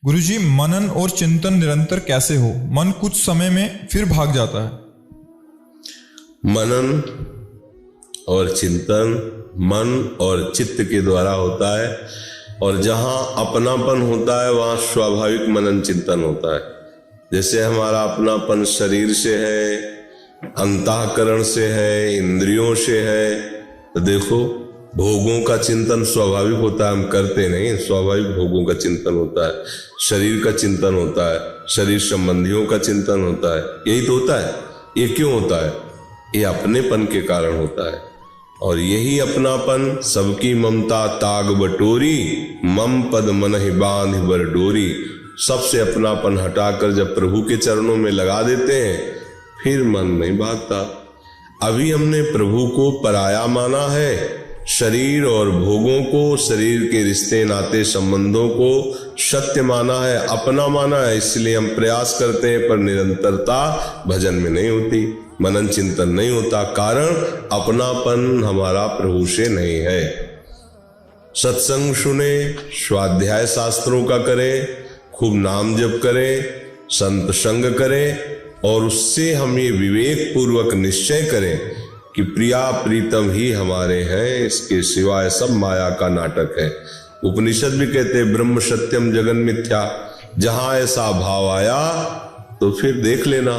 गुरुजी, मनन और चिंतन निरंतर कैसे हो? मन कुछ समय में फिर भाग जाता है। मनन और चिंतन मन और चित्त के द्वारा होता है, और जहाँ अपनापन होता है वहाँ स्वाभाविक मनन चिंतन होता है। जैसे हमारा अपनापन शरीर से है, अंतःकरण से है, इंद्रियों से है, तो देखो भोगों का चिंतन स्वाभाविक होता है, हम करते नहीं। स्वाभाविक भोगों का चिंतन होता है, शरीर का चिंतन होता है, शरीर संबंधियों का चिंतन होता है। यही तो होता है। ये क्यों होता है? ये अपनेपन के कारण होता है। और यही अपनापन सबकी ममता ताग बटोरी, मम पद मन ही बांध बर डोरी। सबसे अपनापन हटाकर जब प्रभु के चरणों में लगा देते हैं, फिर मन नहीं भागता। अभी हमने प्रभु को पराया माना है, शरीर और भोगों को, शरीर के रिश्ते नाते संबंधों को सत्य माना है, अपना माना है। इसलिए हम प्रयास करते हैं, पर निरंतरता भजन में नहीं होती, मनन चिंतन नहीं होता। कारण अपनापन हमारा प्रभु से नहीं है। सत्संग सुने, स्वाध्याय शास्त्रों का करें, खूब नाम जप करें, संत संग करें, और उससे हम ये विवेक पूर्वक निश्चय करें कि प्रिया प्रीतम ही हमारे हैं, इसके सिवाय सब माया का नाटक है। उपनिषद भी कहते हैं ब्रह्म सत्यम जगन मिथ्या। जहां ऐसा भाव आया तो फिर देख लेना,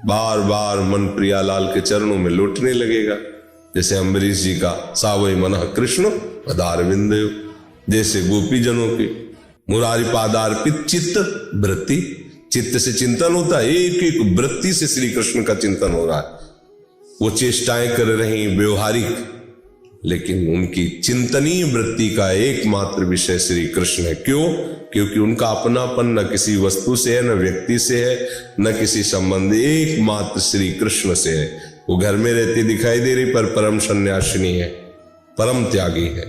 बार बार मन प्रियालाल के चरणों में लौटने लगेगा। जैसे अम्बरीश जी का सावई मनः कृष्ण पदारविंद, जैसे गोपी जनों के मुरारी पादार्पित चित्त वृत्ति। चित्त से चिंतन होता है, एक एक वृत्ति से श्री कृष्ण का चिंतन हो रहा है। वो चेष्टाएं कर रही व्यवहारिक, लेकिन उनकी चिंतनीय वृत्ति का एकमात्र विषय श्री कृष्ण है। क्यों? क्योंकि उनका अपनापन न किसी वस्तु से है, न व्यक्ति से है, न किसी संबंध, एकमात्र श्री कृष्ण से है। वो घर में रहती दिखाई दे रही, पर परम सन्यासिनी है, परम त्यागी है।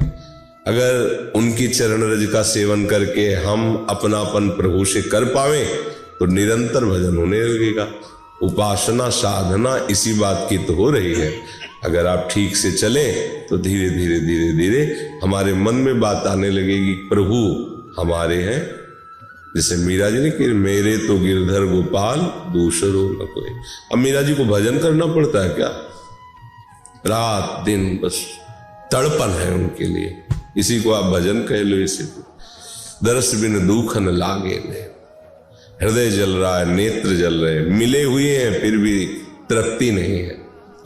अगर उनकी चरण रज का सेवन करके हम अपनापन प्रभु से कर पावे तो निरंतर भजन होने लगेगा। उपासना साधना इसी बात की तो हो रही है। अगर आप ठीक से चले तो धीरे धीरे धीरे धीरे हमारे मन में बात आने लगेगी, प्रभु हमारे हैं। जैसे मीरा जी ने कि मेरे तो गिरधर गोपाल दूसरो न कोई। अब मीरा जी को भजन करना पड़ता है क्या? रात दिन बस तड़पन है उनके लिए। इसी को आप भजन कह लो। इसी को दरस बिन दुख न लागे ने, हृदय जल रहा है, नेत्र जल रहे हैं, मिले हुए हैं फिर भी तृप्ति नहीं है।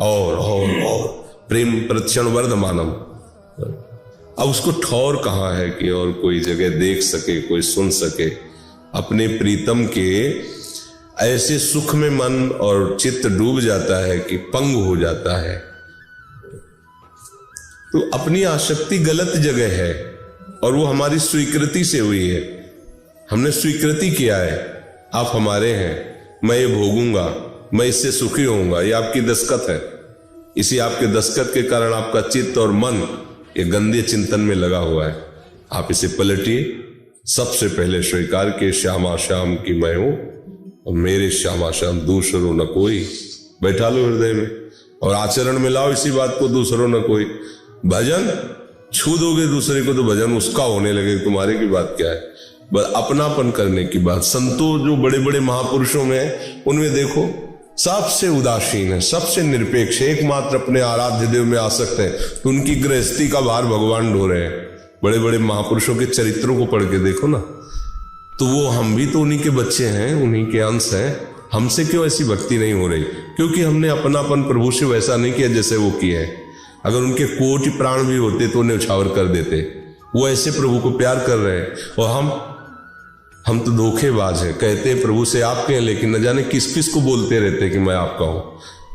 और प्रेम प्रतिक्षण वर्धमानम। अब उसको ठौर कहाँ है कि और कोई जगह देख सके, कोई सुन सके। अपने प्रीतम के ऐसे सुख में मन और चित्त डूब जाता है कि पंग हो जाता है। तो अपनी आसक्ति गलत जगह है, और वो हमारी स्वीकृति से हुई है। हमने स्वीकृति किया है, आप हमारे हैं, मैं ये भोगूंगा, मैं इससे सुखी होऊंगा। ये आपकी दस्तखत है। इसी आपके दस्तखत के कारण आपका चित्त और मन ये गंदे चिंतन में लगा हुआ है। आप इसे पलटिए। सबसे पहले स्वीकार के श्यामा श्याम की मैं हूं, और मेरे श्यामा श्याम दूसरों न कोई। बैठा लो हृदय में और आचरण में लाओ इसी बात को, दूसरों न कोई। भजन छू दोगे दूसरे को तो भजन उसका होने लगे, तुम्हारे की बात क्या है। बस अपनापन करने की बात। संतों जो बड़े बड़े महापुरुषों में है, उनमें देखो सबसे उदासीन है, सबसे निरपेक्ष, एकमात्र अपने आराध्य देव में आसक्त है। तो उनकी गृहस्थी का भार भगवान ढो रहे हैं। बड़े बड़े महापुरुषों के चरित्रों को पढ़ के देखो ना, तो वो हम भी तो उन्हीं के बच्चे हैं, उन्हीं के अंश हैं। हमसे क्यों ऐसी भक्ति नहीं हो रही? क्योंकि हमने अपनापन प्रभु से वैसा नहीं किया जैसे वो किए हैं। अगर उनके कोटि प्राण भी होते तो उन्हें उछावर कर देते। वो ऐसे प्रभु को प्यार कर रहे हैं, और हम तो धोखेबाज हैं। कहते हैं प्रभु से आपके हैं, लेकिन न जाने किस किस को बोलते रहते हैं कि मैं आपका हूं,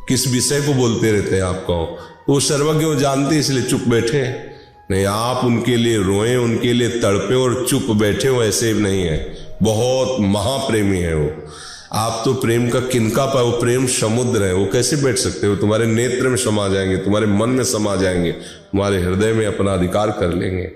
किस विषय को बोलते रहते हैं आपका हूं। वो सर्वज्ञ वो जानते, इसलिए चुप बैठे हैं। नहीं, आप उनके लिए रोएं, उनके लिए तड़पे और चुप बैठे हो, ऐसे नहीं है। बहुत महाप्रेमी है वो। आप तो प्रेम का किनका पाए, वो प्रेम समुद्र है। वो कैसे बैठ सकते हो? तुम्हारे नेत्र में समा जाएंगे, तुम्हारे मन में समा जाएंगे, तुम्हारे हृदय में अपना अधिकार कर लेंगे।